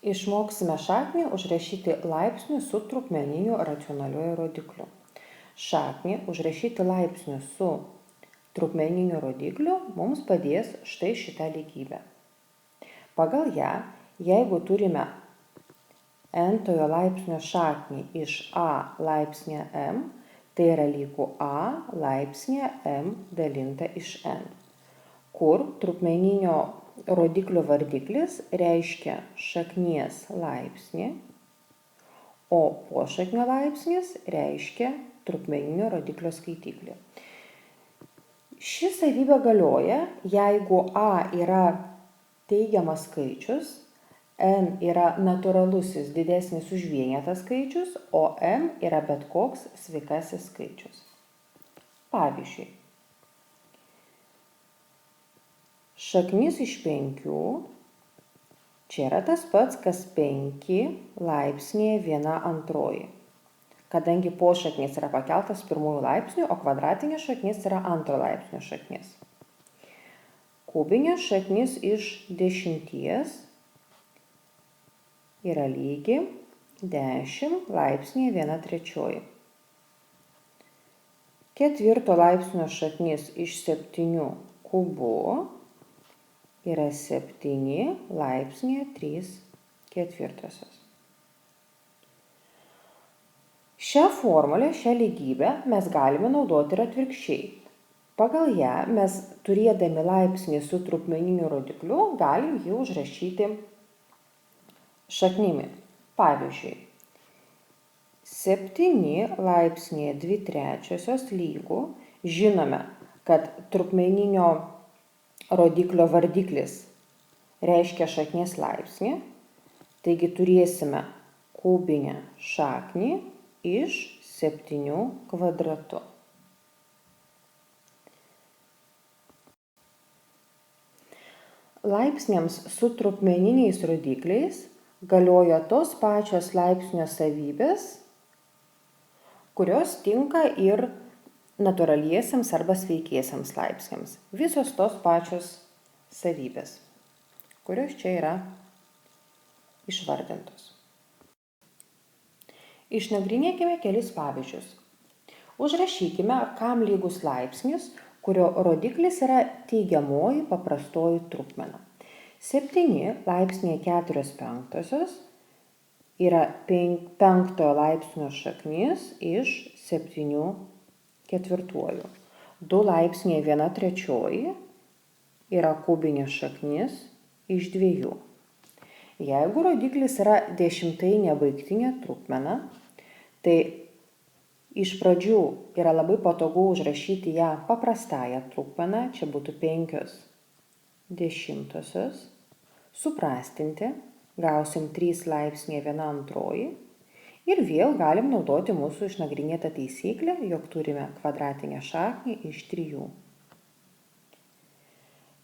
Išmoksime šaknį užrašyti laipsnių su trupmeniniu racionaliuoju rodikliu. Šaknį užrašyti laipsnių su trupmeniniu rodikliu mums padės štai šitą lygybę. Pagal ją, jeigu turime n-tojo laipsnio šaknį iš a laipsnė m, tai yra lygu a laipsnė m dalinta iš n, kur trupmeninio rodiklio vardiklis reiškia šaknies laipsnį, o pošaknio laipsnis reiškia trupmeninio rodiklio skaitiklį. Ši savybė galioja, jeigu a yra teigiamas skaičius, n yra natūralusis didesnis už vienetą skaičius, o m yra bet koks sveikasis skaičius. Pavyzdžiui, šaknis iš 5, čia yra tas pats, kas 5 laipsnėje 1/2. Kadangi pošaknis yra pakeltas pirmųjų laipsnių, o kvadratinė šaknis yra 2 laipsnio šaknis. Kubinė šaknis iš 10 yra lygi 10 laipsnėje 1/3. Ketvirto laipsnio šaknis iš 7 kubų yra 7 laipsnėje 3/4. Šią formulę, šią lygybę mes galime naudoti ir atvirkščiai. Pagal ją mes, turėdami laipsnį su trupmeniniu rodikliu, galim jį užrašyti šaknimi. Pavyzdžiui, 7 laipsnėje 2/3 lygų, žinome, kad trupmeninio rodiklio vardiklis reiškia šaknies laipsnį, taigi turėsime kubinę šaknį iš 7 kvadratu. Laipsniams su trupmeniniais rodikliais galioja tos pačios laipsnio savybės, kurios tinka ir natūraliesiems arba sveikiesiems laipsniams. Visos tos pačios savybės, kurios čia yra išvardintos. Išnagrinėkime kelis pavyzdžius. Užrašykime, kam lygus laipsnis, kurio rodiklis yra teigiamoji paprastoji trupmena. 7 laipsnėje 4/5 yra 5 laipsnio šaknis iš 7/4. 2 laipsnėje 1/3 yra kubinė šaknis iš 2. Jeigu rodiklis yra dešimtainė baigtinė trupmena, tai iš pradžių yra labai patogu užrašyti ją paprastąją trupmeną, čia būtų 5/10, suprastinti, gausim 3 laipsnėje 1/2 ir vėl galim naudoti mūsų išnagrinėtą taisyklę, jog turime kvadratinę šaknį iš 3.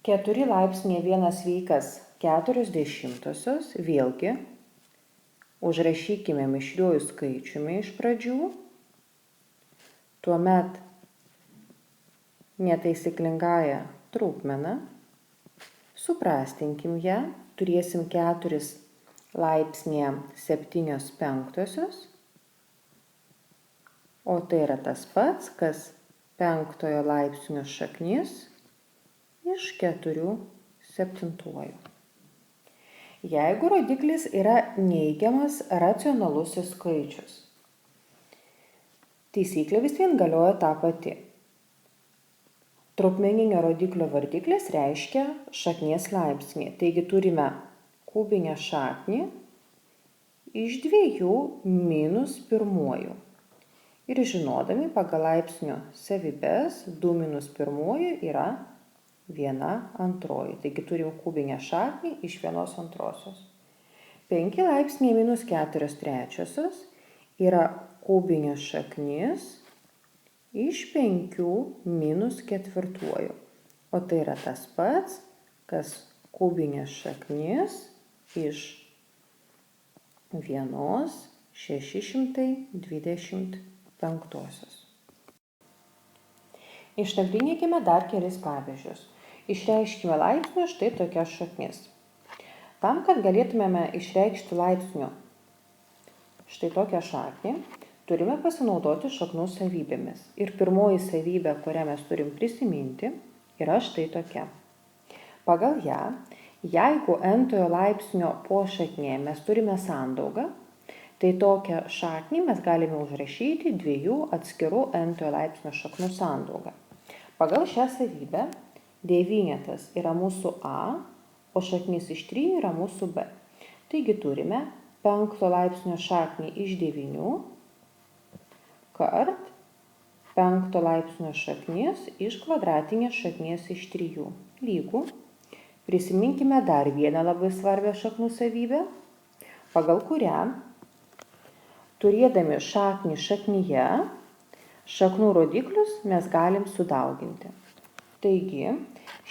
4 laipsnėje 1 sveikas 4/10, vėlgi užrašykime mišriuoju skaičiumi iš pradžių, tuomet netaisyklingąją trupmeną, suprastinkim ją, turėsim 4 laipsnėje 7/5, o tai yra tas pats, kas 5 laipsnio šaknis iš 4/7. Jeigu rodiklis yra neigiamas racionalusis skaičius, taisyklė vis vien galioja ta pati. Trupmeninio rodiklio vardiklis reiškia šaknies laipsnį, taigi turime kubinę šaknį iš 2 minus 1. Ir žinodami pagal laipsnio savybes 2 minus 1 yra 1/2. Taigi turim kubinę šaknį iš 1/2. 5 laipsniai minus 4/3 yra kubinė šaknis iš 5 minus 4. O tai yra tas pats, kas kubinė šaknis iš 1/625. Išnagrinėkime dar kelis pavyzdžius. Išreiškime laipsniu štai tokias šaknis. Tam, kad galėtumėme išreikšti laipsniu štai tokią šaknį, turime pasinaudoti šaknų savybėmis. Ir pirmoji savybė, kurią mes turim prisiminti, yra štai tokia. Pagal ją, jeigu n-tojo laipsnio pošaknėje mes turime sandaugą, tai tokią šaknį mes galime užrašyti dviejų atskirų n-tojo laipsnio šaknų sandaugą. Pagal šią savybę devynetas yra mūsų A, o šaknis iš 3 yra mūsų B. Taigi turime 5 laipsnio šaknį iš 9 kart 5 laipsnio šaknis iš kvadratinės šaknies iš 3 lygų. Prisiminkime dar vieną labai svarbią šaknų savybę, pagal kurią, turėdami šaknį šaknyje, šaknų rodiklius mes galim sudauginti. Taigi,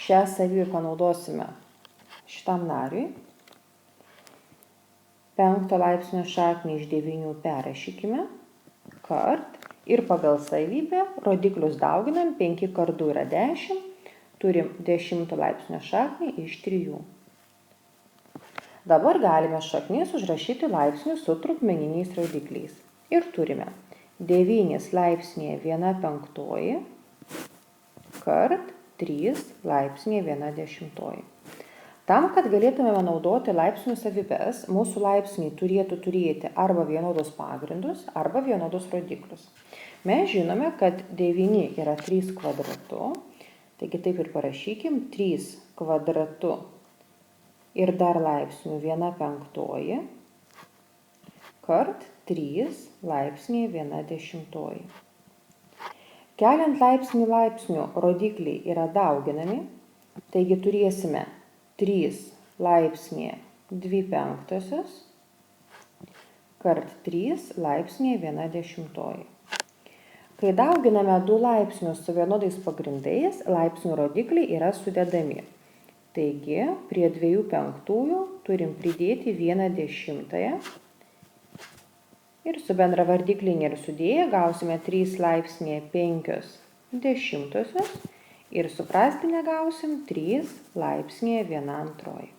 šią savybę panaudosime šitam nariui. 5 laipsnio šaknį iš 9 perrašykime kart ir pagal savybę rodiklius dauginam, 5 kart 2 yra 10, turim 10 laipsnio šaknį iš 3. Dabar galime šaknis užrašyti laipsnius su trupmeniniais rodikliais. Ir turime 9 laipsnėje 1/5 kart 3 laipsnėje 1/10. Tam, kad galėtumėme naudoti laipsnių savybes, mūsų laipsniai turėtų turėti arba vienodus pagrindus, arba vienodus rodiklius. Mes žinome, kad 9 yra 3 kvadratu, taigi taip ir parašykim, 3 kvadratu ir dar laipsnių 1/5 kart 3 laipsnėje 1/10. Keliant laipsnį laipsnių rodikliai yra dauginami, taigi turėsime 3 laipsnėje 2/5 kart 3 laipsnėje 1/10. Kai dauginame 2 laipsnius su vienodais pagrindais, laipsnių rodikliai yra sudedami. Taigi, prie 2/5 turim pridėti 1/10 ir su bendravardiklinė ir sudėję gausime 3 laipsnėje 5/10 ir suprastinę gausim 3 laipsnėje 1/2.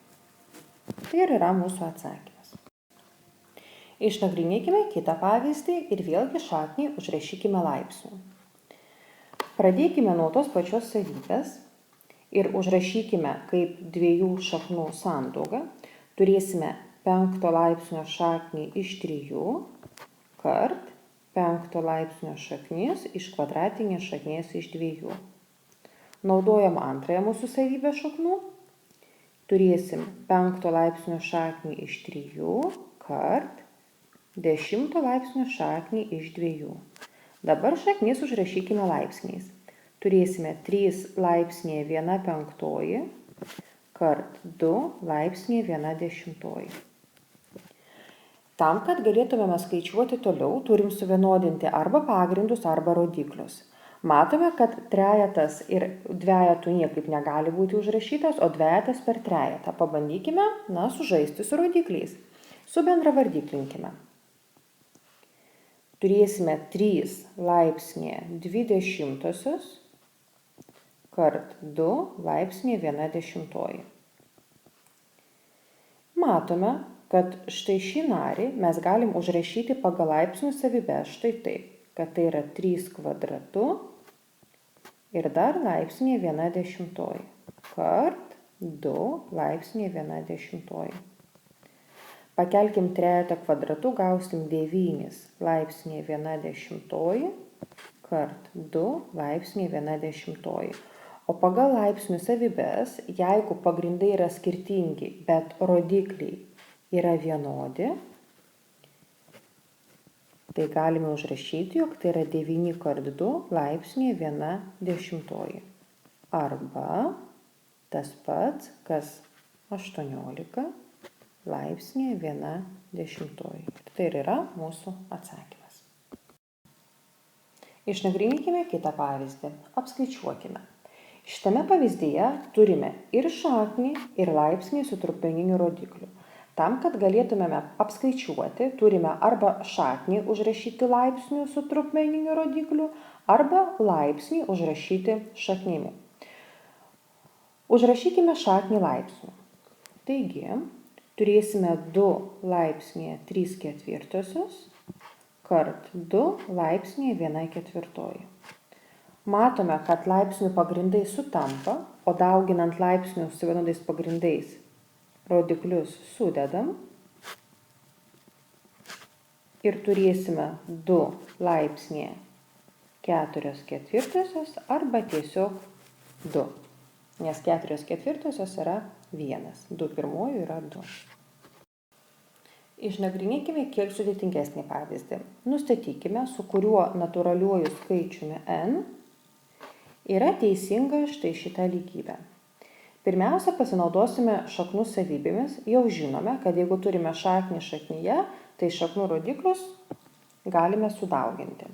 Tai ir yra mūsų atsakymas. Išnagrinėkime kitą pavyzdį ir vėlgi šaknį užrašykime laipsnių. Pradėkime nuo tos pačios savybės ir užrašykime kaip dviejų šaknų sandaugą. Turėsime 5 laipsnio šaknį iš 3 kart 5 laipsnio šaknis iš kvadratinės šaknies iš 2. Naudojam antrąją mūsų savybę šaknų. Turėsim 5 laipsnio šaknį iš 3 kart 10 laipsnio šaknį iš 2. Dabar šaknis užrašykime laipsniais. Turėsime 3 laipsnėje 1/5 kart 2 laipsnėje 1/10. Tam, kad galėtumėme skaičiuoti toliau, turim suvienodinti arba pagrindus, arba rodiklius. Matome, kad trejetas ir dvejetų niekaip negali būti užrašytas, o dvejetas per trejetą. Pabandykime, sužaisti su rodikliais. Subendravardiklinkime. Turėsime 3 laipsnėje 2/10 kart 2 laipsnėje 1/10. Matome, kad štai šį narį mes galim užrašyti pagal laipsnių savybes štai taip, kad tai yra 3 kvadratu ir dar laipsnėje 1/10 kart 2 laipsnėje 1/10. Pakelkim trejetą kvadratu, gausim 9 laipsnėje 1/10 kart 2 laipsnėje 1/10. O pagal laipsnių savybes, jeigu pagrindai yra skirtingi, bet rodikliai yra vienodi, tai galime užrašyti, jog tai yra 9 kart 2 laipsnėje 1/10. Arba tas pats, kas 18 laipsnėje 1/10. Tai ir yra mūsų atsakymas. Išnagrinėkime kitą pavyzdį. Apskaičiuokime. Šitame pavyzdyje turime ir šaknį, ir laipsnį su trupmeniniu rodikliu. Tam, kad galėtumėme apskaičiuoti, turime arba šaknį užrašyti laipsnių su trupmeniniu rodikliu, arba laipsnį užrašyti šaknimi. Užrašykime šaknį laipsnių. Taigi, turėsime 2 laipsnėje 3/4 kart 2 laipsnėje 1/4. Matome, kad laipsnių pagrindai sutampa, o dauginant laipsnius su vienodais pagrindais rodiklius sudedam ir turėsime 2 laipsnėje 4/4 arba tiesiog 2, nes 4/4 yra 1, 2 pirmųjų yra 2. Išnagrinėkime kiek sudėtingesnį pavyzdį. Nustatykime, su kuriuo natūraliuoju skaičiumi n yra teisinga štai šitą lygybę. Pirmiausia, pasinaudosime šaknų savybėmis. Jau žinome, kad jeigu turime šaknį šaknyje, tai šaknų rodiklius galime sudauginti.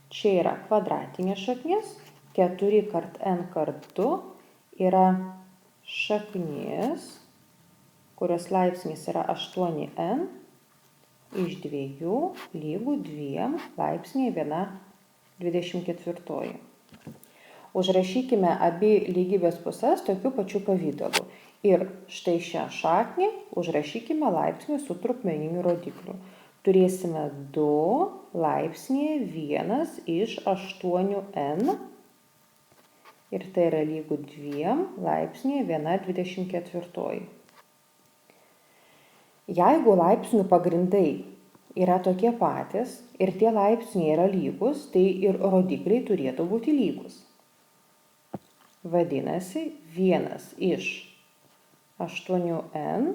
Čia yra kvadratinė šaknis, 4 kart n kart 2 yra šaknis, kurios laipsnis yra 8n iš 2 lygu 2 laipsniai 1/24. Užrašykime abi lygybės pusės tokiu pačiu pavydalu. Ir štai šią šaknį užrašykime laipsnį su trupmeniniu rodikliu. Turėsime 2 laipsnėje 1 iš 8n ir tai yra lygu 2 laipsnėje 1/24. Jeigu laipsnių pagrindai yra tokie patys ir tie laipsniai yra lygus, tai ir rodikliai turėtų būti lygus. Vadinasi, 1 iš 8n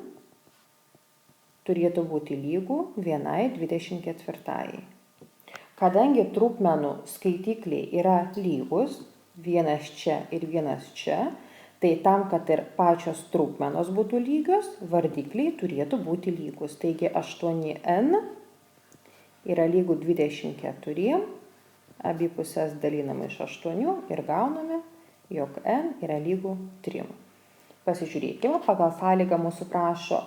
turėtų būti lygu 1/24. Kadangi trupmenų skaitikliai yra lygus, vienas čia ir vienas čia, tai tam, kad ir pačios trupmenos būtų lygios, vardikliai turėtų būti lygus. Taigi 8n yra lygu 24, abi pusės daliname iš 8 ir gauname, jog n yra lygu 3. Pasižiūrėkime, pagal sąlygą mūsų prašo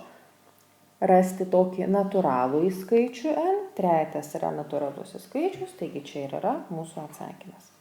rasti tokį natūralų skaičių n, trejetas yra natūralusis skaičius, taigi čia ir yra mūsų atsakymas.